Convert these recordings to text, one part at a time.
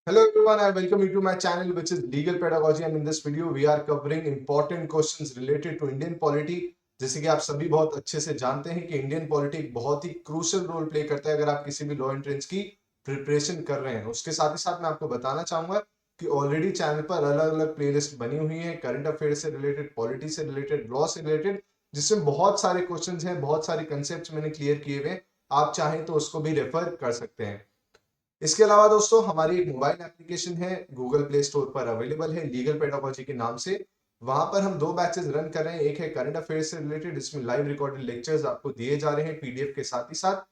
Hello everyone, I welcome you to my channel which is Legal Pedagogy and in this video we are covering important questions related to Indian polity। जैसे कि आप सभी बहुत अच्छे से जानते हैं कि इंडियन पॉलिटी एक बहुत ही क्रूशियल रोल प्ले करता है अगर आप किसी भी लॉ एंट्रेंस की प्रिपरेशन कर रहे हैं। उसके साथ ही साथ मैं आपको बताना चाहूंगा कि ऑलरेडी चैनल पर अलग अलग प्लेलिस्ट बनी हुई है करंट अफेयर से रिलेटेड, पॉलिटी से रिलेटेड, लॉ से रिलेटेड, जिसमें बहुत सारे क्वेश्चंस हैं, बहुत सारे कंसेप्ट मैंने क्लियर किए हुए हैं। आप चाहें तो उसको भी रेफर कर सकते हैं। इसके अलावा दोस्तों हमारी एक मोबाइल एप्लीकेशन है, गूगल प्ले स्टोर पर अवेलेबल है लीगल पेडागोजी के नाम से। वहां पर हम दो बैचेस रन कर रहे हैं। एक है करंट अफेयर से रिलेटेड, इसमें लाइव रिकॉर्डेड लेक्चर्स आपको दिए जा रहे हैं पीडीएफ के साथ ही साथ।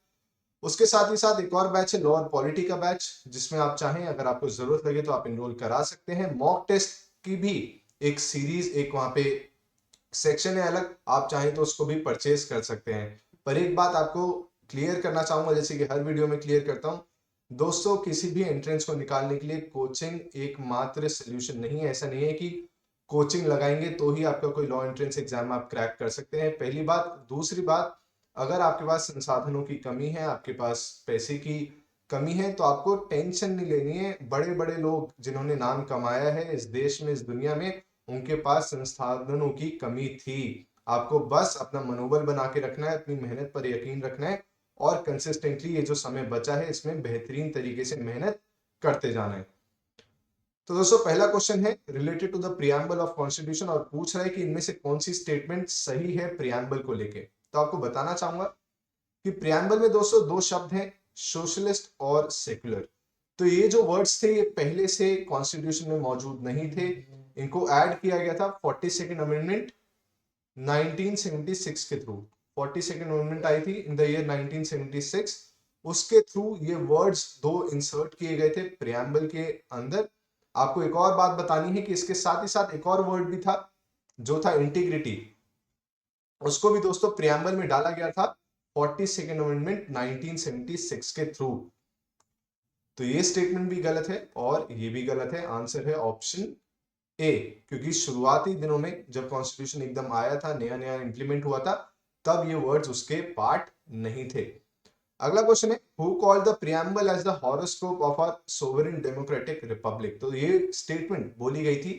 उसके साथ ही साथ एक और बैच है लॉ और पॉलिटी का बैच, जिसमें आप चाहें अगर आपको जरूरत लगे तो आप इनरोल करा सकते हैं। मॉक टेस्ट की भी एक सीरीज, एक वहां पे सेक्शन है अलग, आप चाहें तो उसको भी परचेज कर सकते हैं। पर एक बात आपको क्लियर करना चाहूंगा, जैसे कि हर वीडियो में क्लियर करता हूं दोस्तों, किसी भी एंट्रेंस को निकालने के लिए कोचिंग एकमात्र सोल्यूशन नहीं है। ऐसा नहीं है कि कोचिंग लगाएंगे तो ही आपका कोई लॉ एंट्रेंस एग्जाम आप क्रैक कर सकते हैं, पहली बात। दूसरी बात, अगर आपके पास संसाधनों की कमी है, आपके पास पैसे की कमी है, तो आपको टेंशन नहीं लेनी है। बड़े बड़े लोग जिन्होंने नाम कमाया है इस देश में, इस दुनिया में, उनके पास संसाधनों की कमी थी। आपको बस अपना मनोबल बना के रखना है, अपनी मेहनत पर यकीन रखना है और कंसिस्टेंटली ये जो समय बचा है इसमें बेहतरीन तरीके से मेहनत करते जाना है। तो दोस्तों पहला क्वेश्चन है related to the preamble of constitution और पूछ रहा है कि इनमें से कौन सी स्टेटमेंट सही है प्रियम्बल को लेके। तो आपको बताना चाहूंगा कि प्रियम्बल में दोस्तों दो शब्द हैं, सोशलिस्ट और सेक्युलर। तो ये जो वर्ड्स थे ये पहले से कॉन्स्टिट्यूशन में मौजूद नहीं थे, इनको ऐड किया गया था 42nd अमेंडमेंट 1976 के थ्रू। 42nd अमेंडमेंट आई थी इन द ईयर 1976, उसके थ्रू ये वर्ड्स दो इंसर्ट किए गए थे प्रियम्बल के अंदर। आपको एक और बात बतानी है कि इसके साथ ही साथ एक और वर्ड भी था जो था इंटीग्रिटी, उसको भी दोस्तों प्रियम्बल में डाला गया था 42nd अमेंडमेंट 1976 के थ्रू। तो ये स्टेटमेंट भी गलत है और ये भी गलत है। आंसर है ऑप्शन ए, क्योंकि शुरुआती दिनों में जब कॉन्स्टिट्यूशन एकदम आया था, नया नया इंप्लीमेंट हुआ था, तब ये वर्ड्स उसके पार्ट नहीं थे। अगला क्वेश्चन है who called the preamble as the horoscope of our sovereign democratic republic. तो ये स्टेटमेंट बोली गई थी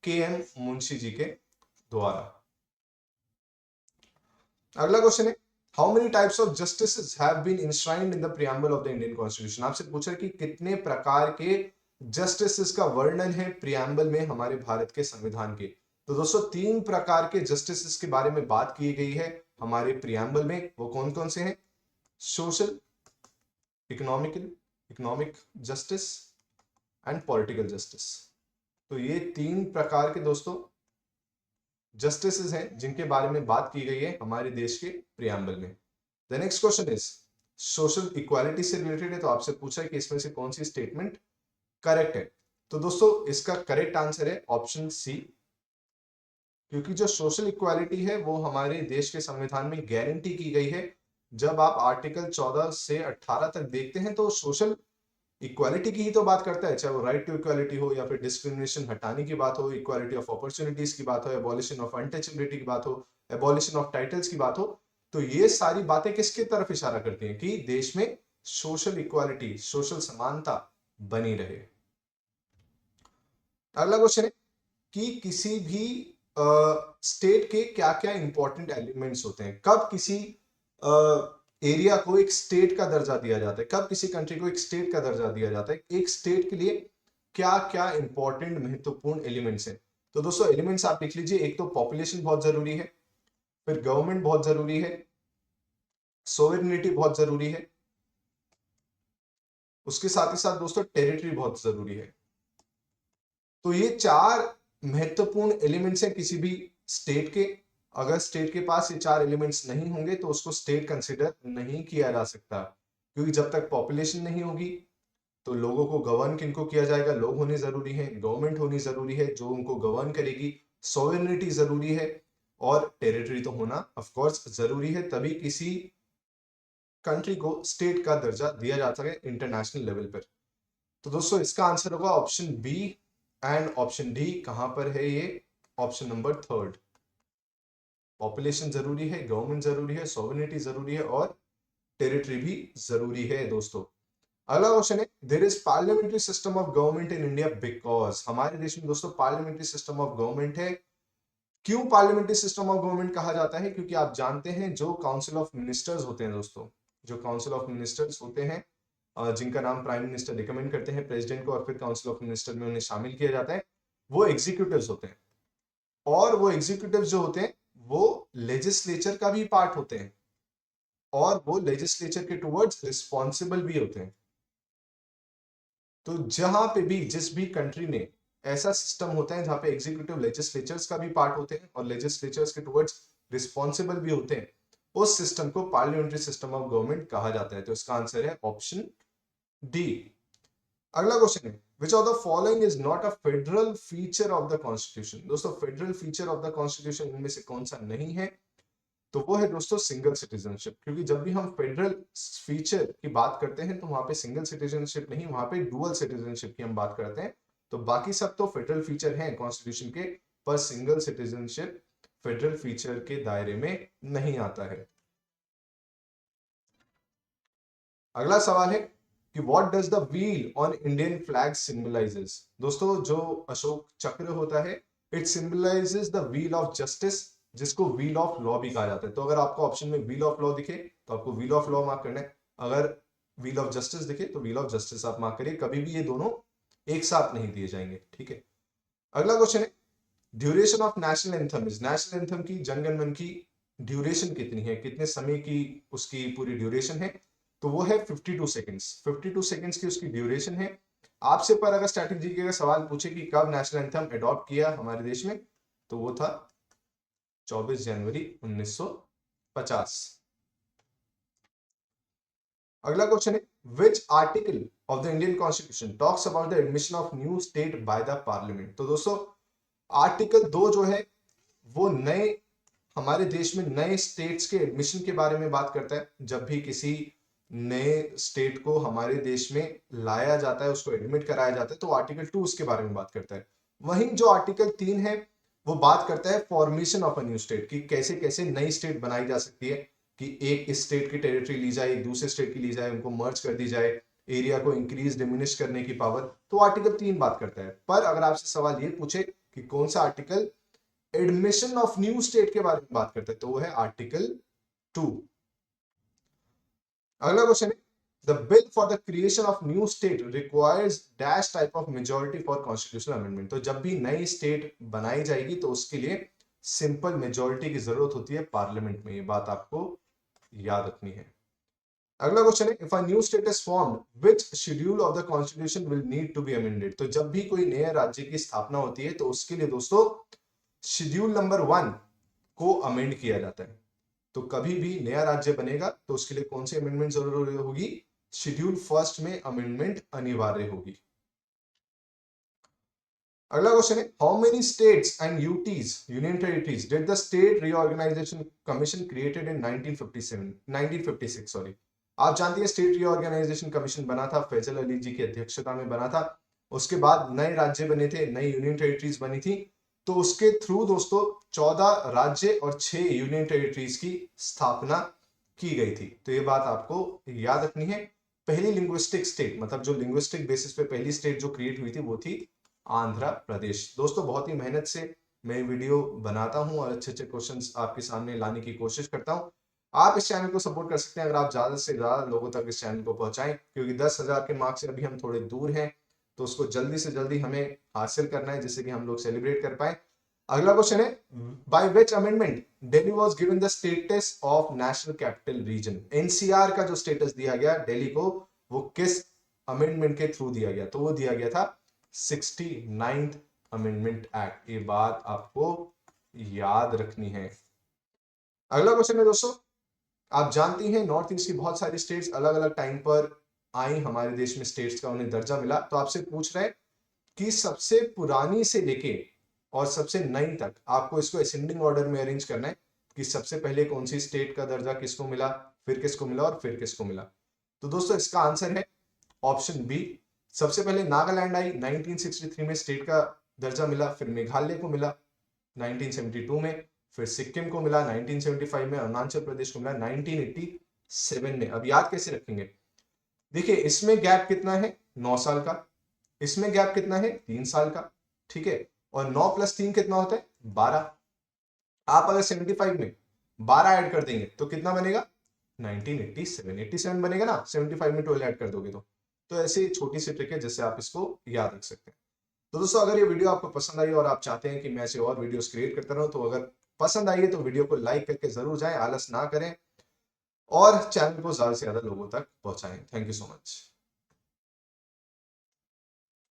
के एम मुंशी जी के द्वारा। अगला क्वेश्चन है how many types of justice have been enshrined in the preamble of the Indian Constitution. आपसे पूछा कि कितने प्रकार के जस्टिस का वर्णन है प्रियम्बल में हमारे भारत के संविधान के। तो दोस्तों तीन प्रकार के जस्टिस के बारे में बात की गई है हमारे प्रियम्बल में। वो कौन कौन से हैं? Social, economic justice and political justice. तो ये तीन प्रकार के दोस्तों जस्टिस हैं जिनके बारे में बात की गई है हमारे देश के प्रियम्बल में। The next question is social equality से रिलेटेड है, तो आपसे पूछा है कि इसमें से कौन सी स्टेटमेंट करेक्ट है। तो दोस्तों इसका करेक्ट आंसर है ऑप्शन सी, क्योंकि जो सोशल इक्वालिटी है वो हमारे देश के संविधान में गारंटी की गई है। जब आप आर्टिकल 14 से 18 तक देखते हैं तो सोशल इक्वालिटी की ही तो बात करता है, चाहे वो राइट टू इक्वालिटी हो या फिर डिस्क्रिमिनेशन हटाने की बात हो, इक्वालिटी ऑफ अपॉर्चुनिटीज की बात हो, एबॉलिशन ऑफ अनटचेबिलिटी की बात हो, एबॉलिशन ऑफ टाइटल्स की बात हो। तो ये सारी बातें किसकी तरफ इशारा करती हैं कि देश में सोशल इक्वालिटी, सोशल समानता बनी रहे। अगला क्वेश्चन है कि किसी भी स्टेट के क्या क्या इंपॉर्टेंट एलिमेंट्स होते हैं, कब किसी एरिया को एक स्टेट का दर्जा दिया जाता है, कब किसी कंट्री को एक स्टेट का दर्जा दिया जाता है, एक स्टेट के लिए क्या क्या इंपॉर्टेंट महत्वपूर्ण एलिमेंट्स हैं। तो दोस्तों एलिमेंट्स आप लिख लीजिए, एक तो पॉपुलेशन बहुत जरूरी है, फिर गवर्नमेंट बहुत जरूरी है, सोवरेनिटी बहुत जरूरी है, उसके साथ ही साथ दोस्तों टेरिटरी बहुत जरूरी है। तो ये चार महत्वपूर्ण एलिमेंट्स हैं किसी भी स्टेट के। अगर स्टेट के पास ये चार एलिमेंट्स नहीं होंगे तो उसको स्टेट कंसिडर नहीं किया जा सकता, क्योंकि जब तक पॉपुलेशन नहीं होगी तो लोगों को गवर्न किनको किया जाएगा? लोग होने जरूरी है, गवर्नमेंट होनी जरूरी है जो उनको गवर्न करेगी, सोवरेनिटी जरूरी है और टेरिटरी तो होना ऑफ कोर्स जरूरी है, तभी किसी कंट्री को स्टेट का दर्जा दिया जाता है इंटरनेशनल लेवल पर। तो दोस्तों इसका आंसर होगा option B and option D. कहां पर है ये? Option number third. पॉपुलेशन जरूरी है, गवर्नमेंट जरूरी है, सॉवरेनिटी जरूरी है और टेरिटरी भी जरूरी है दोस्तों। अगला क्वेश्चन है, there is parliamentary system of government in India because, हमारे देश में दोस्तों पार्लियामेंट्री सिस्टम ऑफ गवर्नमेंट है। क्यों पार्लियामेंट्री सिस्टम ऑफ गवर्नमेंट कहा जाता है? क्योंकि आप जानते हैं जो काउंसिल ऑफ मिनिस्टर्स होते हैं दोस्तों, जो काउंसिल ऑफ मिनिस्टर्स होते हैं, जिनका नाम प्राइम मिनिस्टर रिकमेंड करते हैं प्रेसिडेंट को, और फिर काउंसिल ऑफ मिनिस्टर में उन्हें शामिल किया जाता है, वो एग्जीक्यूटिव्स होते हैं। और वो एग्जीक्यूटिव जो होते हैं वो लेजिस्लेचर का भी पार्ट होते हैं, और वो लेजिस्लेचर के टुवर्ड्स रिस्पॉन्सिबल भी होते हैं। तो जहां पे भी, जिस भी कंट्री में ऐसा सिस्टम होता है जहां पे एग्जीक्यूटिव लेजिस्लेचर्स का भी पार्ट होते हैं और लेजिस्लेचर्स के टुवर्ड्स रिस्पॉन्सिबल भी होते हैं, उस सिस्टम को पार्लियामेंट्री सिस्टम ऑफ गवर्नमेंट कहा जाता है। तो इसका आंसर है ऑप्शन डी। अगला क्वेश्चन है, which of the following is not a federal feature of the Constitution? दोस्तों federal feature of the Constitution इनमें से कौन सा नहीं है? तो वो है दोस्तों सिंगल सिटीजनशिप। क्योंकि जब भी हम फेडरल फीचर की बात करते हैं तो वहां पे सिंगल सिटीजनशिप नहीं, वहां पे डुअल सिटीजनशिप की हम बात करते हैं। तो बाकी सब तो फेडरल फीचर हैं कॉन्स्टिट्यूशन के, पर सिंगल सिटीजनशिप फेडरल फीचर के दायरे में नहीं आता है। अगला सवाल है कि what does the wheel on Indian flag symbolizes? दोस्तों जो अशोक चक्र होता है, it symbolizes the wheel of justice, जिसको व्हील ऑफ लॉ भी कहा जाता है। तो अगर आपको ऑप्शन में व्हील ऑफ लॉ दिखे तो आपको व्हील ऑफ लॉ मार्क करना है, अगर व्हील ऑफ जस्टिस दिखे तो व्हील ऑफ जस्टिस आप मार्क करिए। कभी भी ये दोनों एक साथ नहीं दिए जाएंगे, ठीक है। अगला क्वेश्चन है, duration of national anthem is, national anthem की, जनगण मन की ड्यूरेशन कितनी है, कितने समय की उसकी पूरी ड्यूरेशन है? तो वो है 52 सेकंड्स। 52 सेकंड्स की उसकी ड्यूरेशन है। आपसे पर अगर स्ट्रैटेजी का सवाल पूछे कि कब नेशनल एंथम अडॉप्ट किया हमारे देश में, तो वो था 24 जनवरी 1950। अगला क्वेश्चन है, which article of the Indian constitution talks about the admission of new state by the parliament? तो दोस्तों आर्टिकल 2 जो है वो नए, हमारे देश में नए स्टेट्स के एडमिशन के बारे में बात करता है। जब भी किसी नए स्टेट को हमारे देश में लाया जाता है, उसको एडमिट कराया जाता है, तो आर्टिकल 2 उसके बारे में बात करता है। वहीं जो आर्टिकल 3 है वो बात करता है formation of a new state, कि कैसे कैसे नई स्टेट बनाई जा सकती है, कि एक इस स्टेट की टेरिटरी ली जाए, एक दूसरे स्टेट की ली जाए, उनको मर्ज कर दी जाए, एरिया को इंक्रीज डिमिनिश करने की पावर। तो आर्टिकल 3 बात करता है। पर अगर आपसे सवाल ये पूछे कि कौन सा article admission of new state के बारे में बात करते हैं, तो वो है आर्टिकल 2। अगला क्वेश्चन है, the bill for the creation of new state requires dash type of majority for constitutional amendment? तो जब भी नई स्टेट बनाई जाएगी तो उसके लिए सिंपल मेजॉरिटी की जरूरत होती है पार्लियामेंट में, ये बात आपको याद रखनी है। अगला क्वेश्चन है, if a new state is formed which schedule of the constitution will need to be amended? तो जब भी कोई नए राज्य की स्थापना होती है तो उसके लिए दोस्तों शेड्यूल नंबर 1 को अमेंड किया जाता है। तो कभी भी नया राज्य बनेगा तो उसके लिए कौन सी अमेंडमेंट जरूरी होगी? शेड्यूल फर्स्ट में अमेंडमेंट अनिवार्य होगी। अगला क्वेश्चन है, how many states and UTs, union territories, did the state reorganisation commission created in 1956 sorry? आप जानती हैं स्टेट रीऑर्गेनाइजेशन कमीशन बना था, फैजल अली जी की अध्यक्षता में बना था। उसके बाद नए राज्य बने थे, नई यूनियन टेरिटरीज बनी थी। तो उसके थ्रू दोस्तों 14 राज्य और 6 यूनियन टेरिटरीज की स्थापना की गई थी। तो ये बात आपको याद रखनी है। पहली लिंग्विस्टिक स्टेट, मतलब जो लिंग्विस्टिक बेसिस पे पहली स्टेट जो क्रिएट हुई थी वो थी आंध्र प्रदेश। दोस्तों बहुत ही मेहनत से मैं वीडियो बनाता हूं और अच्छे अच्छे क्वेश्चंस आपके सामने लाने की कोशिश करता हूं। आप इस चैनल को सपोर्ट कर सकते हैं अगर आप ज्यादा से ज्यादा लोगों तक इस चैनल को पहुंचाएं, क्योंकि 10,000 के मार्क्स से अभी हम थोड़े दूर हैं। तो उसको जल्दी से जल्दी हमें हासिल करना है, जिससे कि हम लोग सेलिब्रेट कर पाए। अगला क्वेश्चन है, by which amendment Delhi was given the status of national capital region? NCR का जो स्टेटस दिया गया दिल्ली को, वो किस अमेंडमेंट के थ्रू दिया गया? तो वो दिया गया था 69th अमेंडमेंट एक्ट। ये बात आपको याद रखनी है। अगला क्वेश्चन है दोस्तों, आप जानती हैं नॉर्थ ईस्ट की बहुत सारी स्टेट्स अलग अलग टाइम पर आई हमारे देश में, स्टेट्स का उन्हें दर्जा मिला। तो आपसे पूछ रहे हैं कि सबसे पुरानी से लेके और सबसे नई तक आपको इसको असेंडिंग ऑर्डर में अरेंज करना है, कि सबसे पहले कौन सी स्टेट का दर्जा किसको मिला, फिर किसको मिला और फिर किसको मिला। तो दोस्तों इसका आंसर है ऑप्शन बी। सबसे पहले नागालैंड आई, 1963 में स्टेट का दर्जा मिला, फिर मेघालय को मिला 1972 में, फिर सिक्किम को मिला 1975 में, अरुणाचल प्रदेश को मिला 1987 में। अब याद कैसे रखेंगे? देखिए इसमें गैप कितना है, 9 साल का, इसमें गैप कितना है, 3 साल का, ठीक है। और 9 + 3 कितना होता है, 12। आप अगर 75 में 12 ऐड कर देंगे तो कितना बनेगा, 1987 बनेगा ना, 75 में 12 ऐड कर दोगे तो ऐसी छोटी सी ट्रिक है जिससे आप इसको याद रख सकते हैं। तो दोस्तों अगर ये वीडियो आपको पसंद आई और आप चाहते हैं कि मैं ऐसे और वीडियोस क्रिएट करता रहूं, तो अगर पसंद आई है तो वीडियो को लाइक करके जरूर जाएं, आलस ना करें और चैनल को ज्यादा से ज्यादा लोगों तक पहुंचाएं। Thank you so much.